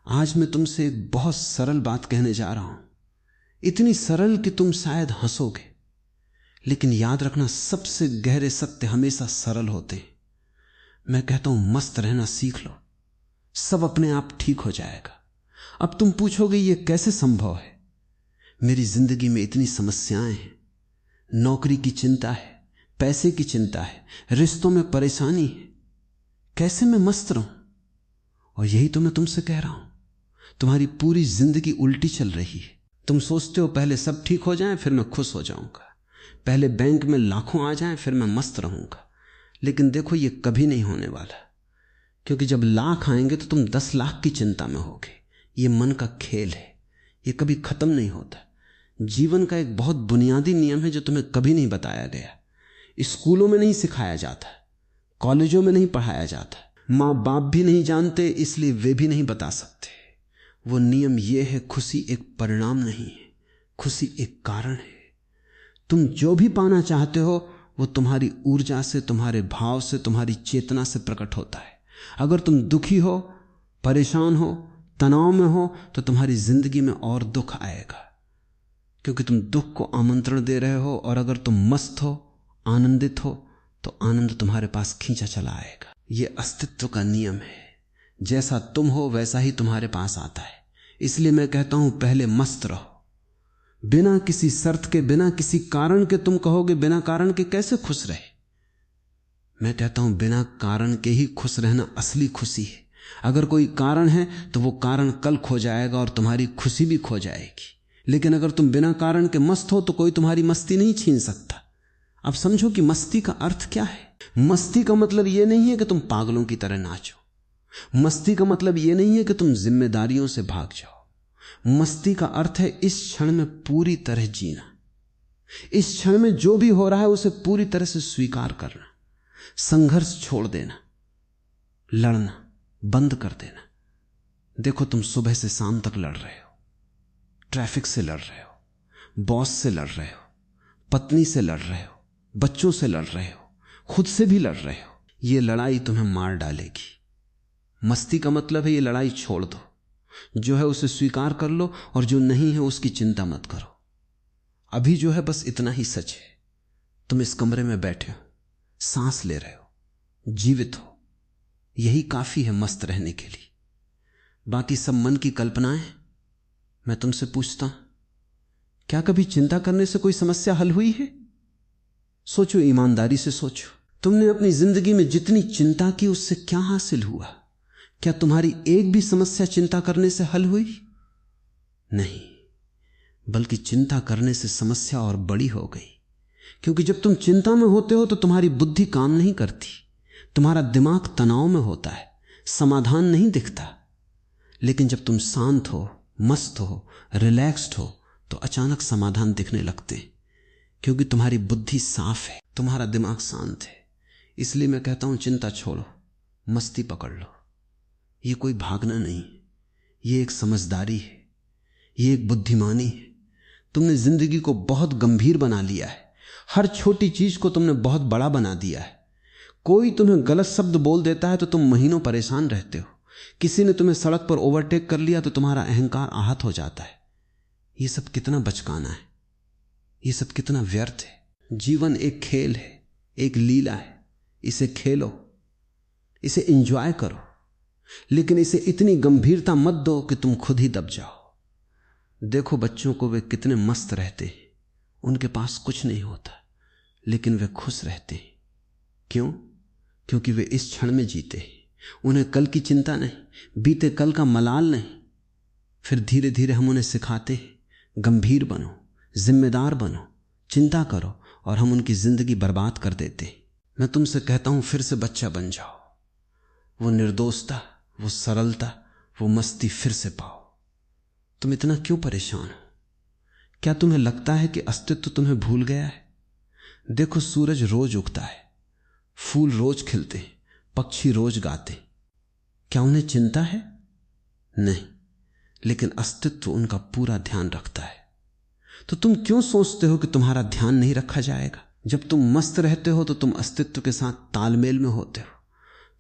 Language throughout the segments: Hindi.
आज मैं तुमसे एक बहुत सरल बात कहने जा रहा हूं, इतनी सरल कि तुम शायद हंसोगे, लेकिन याद रखना सबसे गहरे सत्य हमेशा सरल होते हैं। मैं कहता हूं मस्त रहना सीख लो, सब अपने आप ठीक हो जाएगा। अब तुम पूछोगे ये कैसे संभव है? मेरी जिंदगी में इतनी समस्याएं हैं, नौकरी की चिंता है, पैसे की चिंता है, रिश्तों में परेशानी है, कैसे मैं मस्त रहूं? और यही तो मैं तुमसे कह रहा हूं, तुम्हारी पूरी जिंदगी उल्टी चल रही है। तुम सोचते हो पहले सब ठीक हो जाए फिर मैं खुश हो जाऊंगा, पहले बैंक में लाखों आ जाएं फिर मैं मस्त रहूंगा। लेकिन देखो ये कभी नहीं होने वाला, क्योंकि जब लाख आएंगे तो तुम 10 लाख की चिंता में होगे। ये मन का खेल है, ये कभी खत्म नहीं होता। जीवन का एक बहुत बुनियादी नियम है जो तुम्हें कभी नहीं बताया गया, स्कूलों में नहीं सिखाया जाता, कॉलेजों में नहीं पढ़ाया जाता, माँ बाप भी नहीं जानते, इसलिए वे भी नहीं बता सकते। वो नियम ये है, खुशी एक परिणाम नहीं है, खुशी एक कारण है। तुम जो भी पाना चाहते हो वो तुम्हारी ऊर्जा से, तुम्हारे भाव से, तुम्हारी चेतना से प्रकट होता है। अगर तुम दुखी हो, परेशान हो, तनाव में हो तो तुम्हारी जिंदगी में और दुख आएगा, क्योंकि तुम दुख को आमंत्रण दे रहे हो। और अगर तुम मस्त हो, आनंदित हो, तो आनंद तुम्हारे पास खींचा चला आएगा। यह अस्तित्व का नियम है, जैसा तुम हो वैसा ही तुम्हारे पास आता है। इसलिए मैं कहता हूं पहले मस्त रहो, बिना किसी शर्त के, बिना किसी कारण के। तुम कहोगे बिना कारण के कैसे खुश रहे? मैं कहता हूं बिना कारण के ही खुश रहना असली खुशी है। अगर कोई कारण है तो वो कारण कल खो जाएगा और तुम्हारी खुशी भी खो जाएगी। लेकिन अगर तुम बिना कारण के मस्त हो तो कोई तुम्हारी मस्ती नहीं छीन सकता। अब समझो कि मस्ती का अर्थ क्या है। मस्ती का मतलब यह नहीं है कि तुम पागलों की तरह नाचो, मस्ती का मतलब यह नहीं है कि तुम जिम्मेदारियों से भाग जाओ। मस्ती का अर्थ है इस क्षण में पूरी तरह जीना, इस क्षण में जो भी हो रहा है उसे पूरी तरह से स्वीकार करना, संघर्ष छोड़ देना, लड़ना बंद कर देना। देखो तुम सुबह से शाम तक लड़ रहे हो, ट्रैफिक से लड़ रहे हो, बॉस से लड़ रहे हो, पत्नी से लड़ रहे हो, बच्चों से लड़ रहे हो, खुद से भी लड़ रहे हो। ये लड़ाई तुम्हें मार डालेगी। मस्ती का मतलब है ये लड़ाई छोड़ दो, जो है उसे स्वीकार कर लो और जो नहीं है उसकी चिंता मत करो। अभी जो है बस इतना ही सच है। तुम इस कमरे में बैठे हो, सांस ले रहे हो, जीवित हो, यही काफी है मस्त रहने के लिए। बाकी सब मन की कल्पनाएं। मैं तुमसे पूछता हूं, क्या कभी चिंता करने से कोई समस्या हल हुई है? सोचो, ईमानदारी से सोचो। तुमने अपनी जिंदगी में जितनी चिंता की उससे क्या हासिल हुआ? क्या तुम्हारी एक भी समस्या चिंता करने से हल हुई? नहीं, बल्कि चिंता करने से समस्या और बड़ी हो गई। क्योंकि जब तुम चिंता में होते हो तो तुम्हारी बुद्धि काम नहीं करती, तुम्हारा दिमाग तनाव में होता है, समाधान नहीं दिखता। लेकिन जब तुम शांत हो, मस्त हो, रिलैक्स्ड हो तो अचानक समाधान दिखने लगते हैं, क्योंकि तुम्हारी बुद्धि साफ है, तुम्हारा दिमाग शांत है। इसलिए मैं कहता हूं चिंता छोड़ो, मस्ती पकड़ लो। ये कोई भागना नहीं, ये एक समझदारी है, ये एक बुद्धिमानी है। तुमने जिंदगी को बहुत गंभीर बना लिया है, हर छोटी चीज को तुमने बहुत बड़ा बना दिया है। कोई तुम्हें गलत शब्द बोल देता है तो तुम महीनों परेशान रहते हो। किसी ने तुम्हें सड़क पर ओवरटेक कर लिया तो तुम्हारा अहंकार आहत हो जाता है। ये सब कितना बचकाना है, ये सब कितना व्यर्थ है। जीवन एक खेल है, एक लीला है। इसे खेलो, इसे एंजॉय करो, लेकिन इसे इतनी गंभीरता मत दो कि तुम खुद ही दब जाओ। देखो बच्चों को, वे कितने मस्त रहते हैं, उनके पास कुछ नहीं होता लेकिन वे खुश रहते हैं। क्यों? क्योंकि वे इस क्षण में जीते हैं। उन्हें कल की चिंता नहीं, बीते कल का मलाल नहीं। फिर धीरे धीरे हम उन्हें सिखाते हैं, गंभीर बनो, जिम्मेदार बनो, चिंता करो, और हम उनकी जिंदगी बर्बाद कर देते हैं। मैं तुमसे कहता हूं फिर से बच्चा बन जाओ, वो निर्दोषता, वो सरलता, वो मस्ती फिर से पाओ। तुम इतना क्यों परेशान हो? क्या तुम्हें लगता है कि अस्तित्व तुम्हें भूल गया है? देखो, सूरज रोज उगता है, फूल रोज खिलते हैं, पक्षी रोज गाते। क्या उन्हें चिंता है? नहीं, लेकिन अस्तित्व उनका पूरा ध्यान रखता है। तो तुम क्यों सोचते हो कि तुम्हारा ध्यान नहीं रखा जाएगा? जब तुम मस्त रहते हो तो तुम अस्तित्व के साथ तालमेल में होते हो,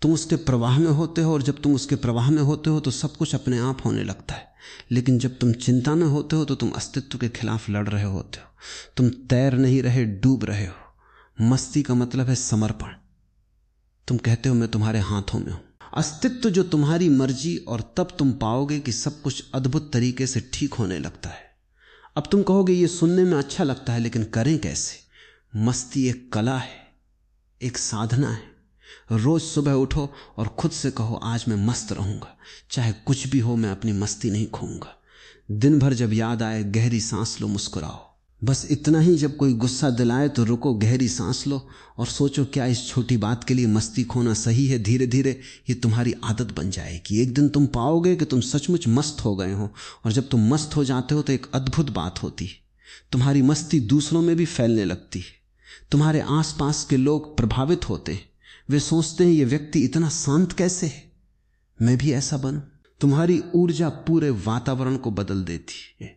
तुम उसके प्रवाह में होते हो, और जब तुम उसके प्रवाह में होते हो तो सब कुछ अपने आप होने लगता है। लेकिन जब तुम चिंता में होते हो तो तुम अस्तित्व के खिलाफ लड़ रहे होते हो। तुम तैर नहीं रहे, डूब रहे हो। मस्ती का मतलब है समर्पण। तुम कहते हो मैं तुम्हारे हाथों में हूं। अस्तित्व जो तुम्हारी मर्जी, और तब तुम पाओगे कि सब कुछ अद्भुत तरीके से ठीक होने लगता है। अब तुम कहोगे ये सुनने में अच्छा लगता है, लेकिन करें कैसे? मस्ती एक कला है, एक साधना है। रोज सुबह उठो और खुद से कहो आज मैं मस्त रहूंगा, चाहे कुछ भी हो मैं अपनी मस्ती नहीं खोऊंगा। दिन भर जब याद आए गहरी सांस लो, मुस्कुराओ। बस इतना ही। जब कोई गुस्सा दिलाए तो रुको, गहरी सांस लो और सोचो क्या इस छोटी बात के लिए मस्ती खोना सही है? धीरे धीरे ये तुम्हारी आदत बन जाएगी। एक दिन तुम पाओगे कि तुम सचमुच मस्त हो गए हो, और जब तुम मस्त हो जाते हो तो एक अद्भुत बात होती है, तुम्हारी मस्ती दूसरों में भी फैलने लगती है। तुम्हारे आसपास के लोग प्रभावित होते हैं। वे सोचते हैं ये व्यक्ति इतना शांत कैसे है, मैं भी ऐसा बनूं। तुम्हारी ऊर्जा पूरे वातावरण को बदल देती है।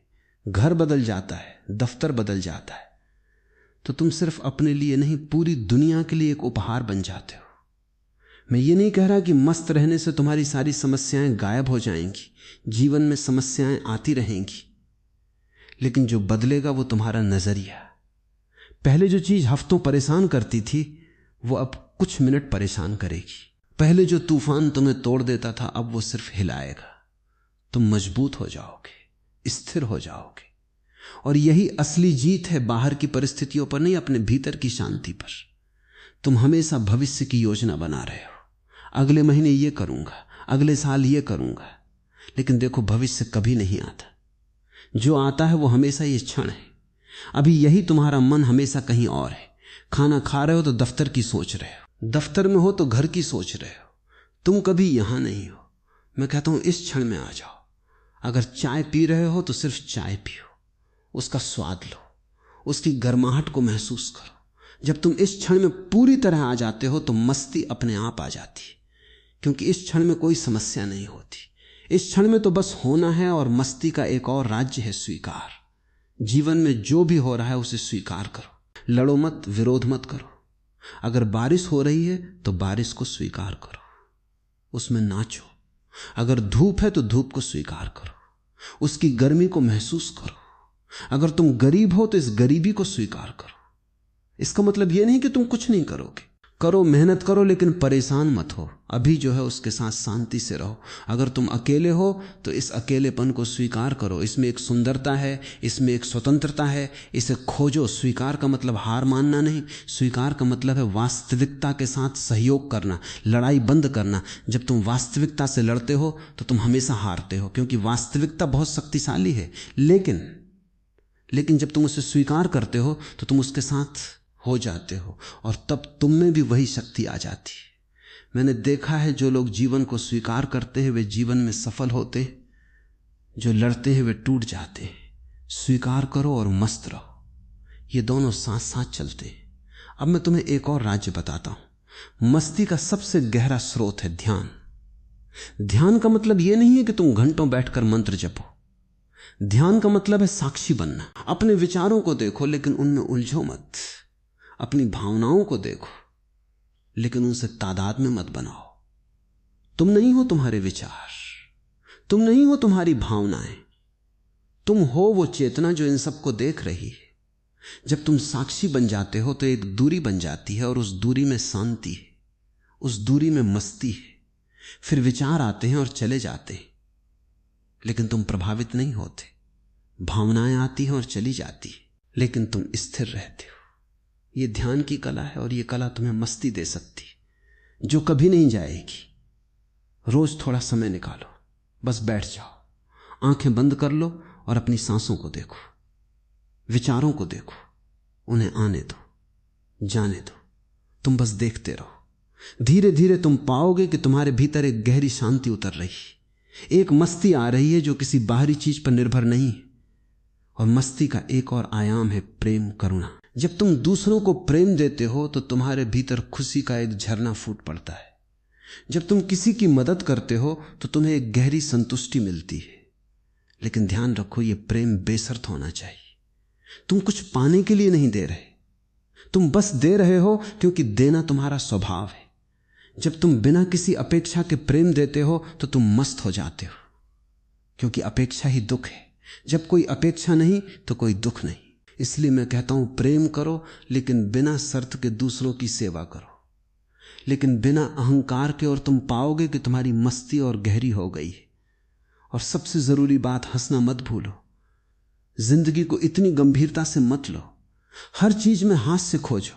घर बदल जाता है, दफ्तर बदल जाता है। तो तुम सिर्फ अपने लिए नहीं, पूरी दुनिया के लिए एक उपहार बन जाते हो। मैं ये नहीं कह रहा कि मस्त रहने से तुम्हारी सारी समस्याएं गायब हो जाएंगी। जीवन में समस्याएं आती रहेंगी, लेकिन जो बदलेगा वो तुम्हारा नजरिया। पहले जो चीज हफ्तों परेशान करती थी वो अब कुछ मिनट परेशान करेगी। पहले जो तूफान तुम्हें तोड़ देता था अब वो सिर्फ हिलाएगा। तुम मजबूत हो जाओगे, स्थिर हो जाओगे। और यही असली जीत है, बाहर की परिस्थितियों पर नहीं, अपने भीतर की शांति पर। तुम हमेशा भविष्य की योजना बना रहे हो, अगले महीने ये करूंगा, अगले साल ये करूंगा, लेकिन देखो भविष्य कभी नहीं आता। जो आता है वो हमेशा ये क्षण है। अभी यही तुम्हारा मन हमेशा कहीं और है। खाना खा रहे हो तो दफ्तर की सोच रहे हो, दफ्तर में हो तो घर की सोच रहे हो। तुम कभी यहां नहीं हो। मैं कहता हूं इस क्षण में आ जाओ। अगर चाय पी रहे हो तो सिर्फ चाय पियो, उसका स्वाद लो, उसकी गर्माहट को महसूस करो। जब तुम इस क्षण में पूरी तरह आ जाते हो तो मस्ती अपने आप आ जाती है, क्योंकि इस क्षण में कोई समस्या नहीं होती। इस क्षण में तो बस होना है। और मस्ती का एक और राज्य है स्वीकार। जीवन में जो भी हो रहा है उसे स्वीकार करो। लड़ो मत, विरोध मत करो। अगर बारिश हो रही है तो बारिश को स्वीकार करो, उसमें नाचो। अगर धूप है तो धूप को स्वीकार करो, उसकी गर्मी को महसूस करो। अगर तुम गरीब हो तो इस गरीबी को स्वीकार करो। इसका मतलब यह नहीं कि तुम कुछ नहीं करोगे। करो, मेहनत करो, लेकिन परेशान मत हो। अभी जो है उसके साथ शांति से रहो। अगर तुम अकेले हो तो इस अकेलेपन को स्वीकार करो। इसमें एक सुंदरता है, इसमें एक स्वतंत्रता है। इसे खोजो। स्वीकार का मतलब हार मानना नहीं, स्वीकार का मतलब है वास्तविकता के साथ सहयोग करना, लड़ाई बंद करना। जब तुम वास्तविकता से लड़ते हो तो तुम हमेशा हारते हो, क्योंकि वास्तविकता बहुत शक्तिशाली है। लेकिन जब तुम उसे स्वीकार करते हो तो तुम उसके साथ हो जाते हो, और तब तुम में भी वही शक्ति आ जाती है। मैंने देखा है जो लोग जीवन को स्वीकार करते हैं वे जीवन में सफल होते हैं, जो लड़ते हैं वे टूट जाते हैं। स्वीकार करो और मस्त रहो, ये दोनों साथ साथ चलते हैं। अब मैं तुम्हें एक और राज्य बताता हूं। मस्ती का सबसे गहरा स्रोत है ध्यान। ध्यान का मतलब यह नहीं है कि तुम घंटों बैठकर मंत्र जपो। ध्यान का मतलब है साक्षी बनना। अपने विचारों को देखो लेकिन उनमें उलझो मत। अपनी भावनाओं को देखो लेकिन उनसे तादाद में मत बनाओ। तुम नहीं हो तुम्हारे विचार, तुम नहीं हो तुम्हारी भावनाएं, तुम हो वो चेतना जो इन सबको देख रही है। जब तुम साक्षी बन जाते हो तो एक दूरी बन जाती है, और उस दूरी में शांति है, उस दूरी में मस्ती है। फिर विचार आते हैं और चले जाते हैं, लेकिन तुम प्रभावित नहीं होते। भावनाएं आती हैं और चली जाती है, लेकिन तुम स्थिर रहते हो। ये ध्यान की कला है, और ये कला तुम्हें मस्ती दे सकती है जो कभी नहीं जाएगी। रोज थोड़ा समय निकालो, बस बैठ जाओ, आंखें बंद कर लो और अपनी सांसों को देखो, विचारों को देखो, उन्हें आने दो, जाने दो। तुम बस देखते रहो। धीरे धीरे तुम पाओगे कि तुम्हारे भीतर एक गहरी शांति उतर रही है, एक मस्ती आ रही है जो किसी बाहरी चीज पर निर्भर नहीं है। और मस्ती का एक और आयाम है प्रेम, करुणा। जब तुम दूसरों को प्रेम देते हो तो तुम्हारे भीतर खुशी का एक झरना फूट पड़ता है। जब तुम किसी की मदद करते हो तो तुम्हें एक गहरी संतुष्टि मिलती है। लेकिन ध्यान रखो, यह प्रेम बेशर्त होना चाहिए। तुम कुछ पाने के लिए नहीं दे रहे, तुम बस दे रहे हो क्योंकि देना तुम्हारा स्वभाव है। जब तुम बिना किसी अपेक्षा के प्रेम देते हो तो तुम मस्त हो जाते हो, क्योंकि अपेक्षा ही दुख है। जब कोई अपेक्षा नहीं तो कोई दुख नहीं। इसलिए मैं कहता हूं प्रेम करो, लेकिन बिना शर्त के दूसरों की सेवा करो, लेकिन बिना अहंकार के, और तुम पाओगे कि तुम्हारी मस्ती और गहरी हो गई है। और सबसे जरूरी बात, हंसना मत भूलो। जिंदगी को इतनी गंभीरता से मत लो। हर चीज में हास्य खोजो,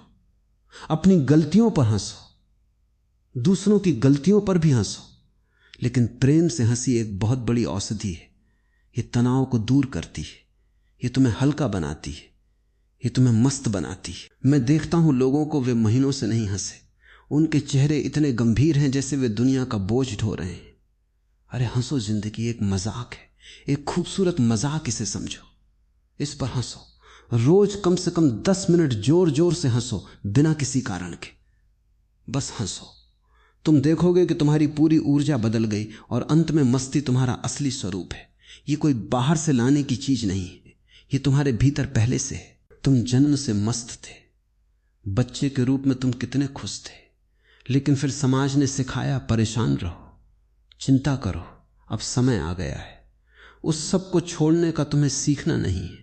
अपनी गलतियों पर हंसो, दूसरों की गलतियों पर भी हंसो, लेकिन प्रेम से हंसी एक बहुत बड़ी औषधि है। ये तनाव को दूर करती है, ये तुम्हें हल्का बनाती है, ये तुम्हें मस्त बनाती है। मैं देखता हूं लोगों को, वे महीनों से नहीं हंसे, उनके चेहरे इतने गंभीर हैं जैसे वे दुनिया का बोझ ढो रहे हैं। अरे हंसो, जिंदगी एक मजाक है, एक खूबसूरत मजाक, इसे समझो, इस पर हंसो। रोज कम से कम 10 मिनट जोर जोर से हंसो, बिना किसी कारण के, बस हंसो। तुम देखोगे कि तुम्हारी पूरी ऊर्जा बदल गई और अंत में मस्ती तुम्हारा असली स्वरूप है। ये कोई बाहर से लाने की चीज नहीं है, ये तुम्हारे भीतर पहले से है। तुम जन्म से मस्त थे, बच्चे के रूप में तुम कितने खुश थे, लेकिन फिर समाज ने सिखाया परेशान रहो, चिंता करो। अब समय आ गया है, उस सब को छोड़ने का तुम्हें सीखना नहीं है।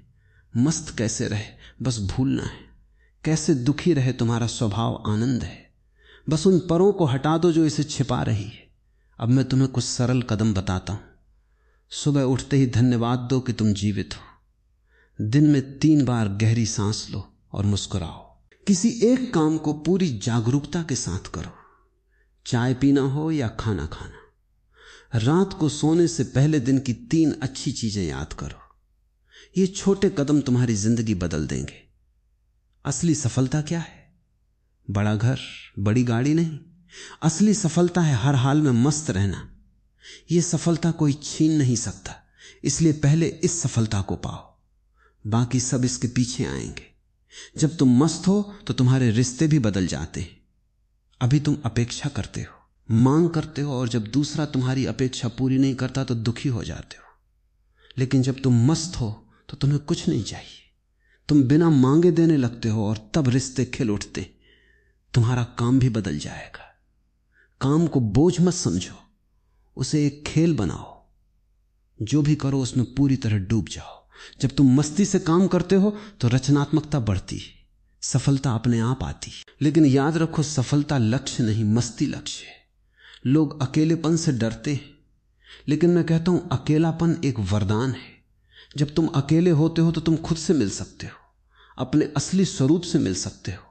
मस्त कैसे रहे बस भूलना है, कैसे दुखी रहे तुम्हारा स्वभाव आनंद है। बस उन परों को हटा दो जो इसे छिपा रही है। अब मैं तुम्हें कुछ सरल कदम बताता हूं। सुबह उठते ही धन्यवाद दो कि तुम जीवित हो। दिन में 3 बार गहरी सांस लो और मुस्कुराओ। किसी एक काम को पूरी जागरूकता के साथ करो, चाय पीना हो या खाना खाना। रात को सोने से पहले दिन की 3 अच्छी चीजें याद करो। ये छोटे कदम तुम्हारी जिंदगी बदल देंगे। असली सफलता क्या है? बड़ा घर, बड़ी गाड़ी नहीं। असली सफलता है हर हाल में मस्त रहना। यह सफलता कोई छीन नहीं सकता, इसलिए पहले इस सफलता को पाओ, बाकी सब इसके पीछे आएंगे। जब तुम मस्त हो तो तुम्हारे रिश्ते भी बदल जाते हैं। अभी तुम अपेक्षा करते हो, मांग करते हो, और जब दूसरा तुम्हारी अपेक्षा पूरी नहीं करता तो दुखी हो जाते हो। लेकिन जब तुम मस्त हो तो तुम्हें कुछ नहीं चाहिए, तुम बिना मांगे देने लगते हो, और तब रिश्ते खिल उठते। तुम्हारा काम भी बदल जाएगा। काम को बोझ मत समझो, उसे एक खेल बनाओ। जो भी करो उसमें पूरी तरह डूब जाओ। जब तुम मस्ती से काम करते हो तो रचनात्मकता बढ़ती, सफलता अपने आप आती। लेकिन याद रखो, सफलता लक्ष्य नहीं, मस्ती लक्ष्य है। लोग अकेलेपन से डरते हैं, लेकिन मैं कहता हूं अकेलापन एक वरदान है। जब तुम अकेले होते हो तो तुम खुद से मिल सकते हो, अपने असली स्वरूप से मिल सकते हो।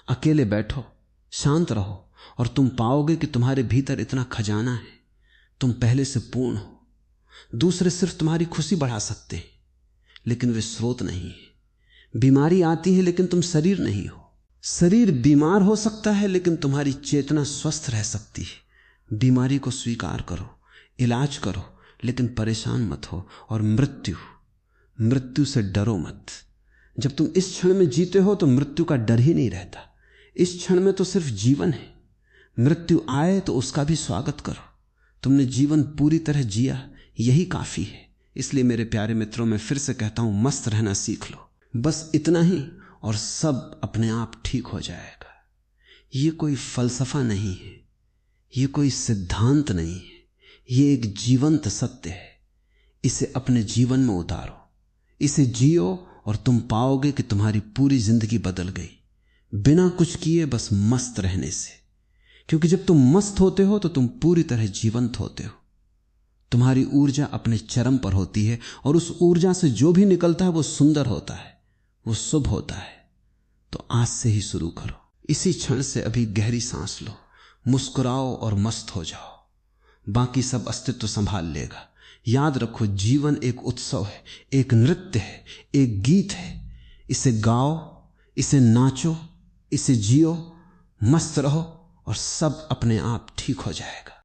अकेले बैठो, शांत रहो, और तुम पाओगे कि तुम्हारे भीतर इतना खजाना है। तुम पहले से पूर्ण हो। दूसरे सिर्फ तुम्हारी खुशी बढ़ा सकते हैं, लेकिन वे स्रोत नहीं है। बीमारी आती है लेकिन तुम शरीर नहीं हो। शरीर बीमार हो सकता है लेकिन तुम्हारी चेतना स्वस्थ रह सकती है। बीमारी को स्वीकार करो, इलाज करो, लेकिन परेशान मत हो। और मृत्यु से डरो मत। जब तुम इस क्षण में जीते हो तो मृत्यु का डर ही नहीं रहता। इस क्षण में तो सिर्फ जीवन है। मृत्यु आए तो उसका भी स्वागत करो। तुमने जीवन पूरी तरह जिया, यही काफी है। इसलिए मेरे प्यारे मित्रों, मैं फिर से कहता हूं, मस्त रहना सीख लो। बस इतना ही, और सब अपने आप ठीक हो जाएगा। ये कोई फलसफा नहीं है, ये कोई सिद्धांत नहीं है, ये एक जीवंत सत्य है। इसे अपने जीवन में उतारो, इसे जियो, और तुम पाओगे कि तुम्हारी पूरी जिंदगी बदल गई, बिना कुछ किए, बस मस्त रहने से। क्योंकि जब तुम मस्त होते हो तो तुम पूरी तरह जीवंत होते हो। तुम्हारी ऊर्जा अपने चरम पर होती है, और उस ऊर्जा से जो भी निकलता है वो सुंदर होता है, वो शुभ होता है। तो आज से ही शुरू करो। इसी क्षण से अभी गहरी सांस लो, मुस्कुराओ और मस्त हो जाओ। बाकी सब अस्तित्व संभाल लेगा। याद रखो, जीवन एक उत्सव है, एक नृत्य है, एक गीत है। इसे गाओ, इसे नाचो, इसे जियो, मस्त रहो, और सब अपने आप ठीक हो जाएगा।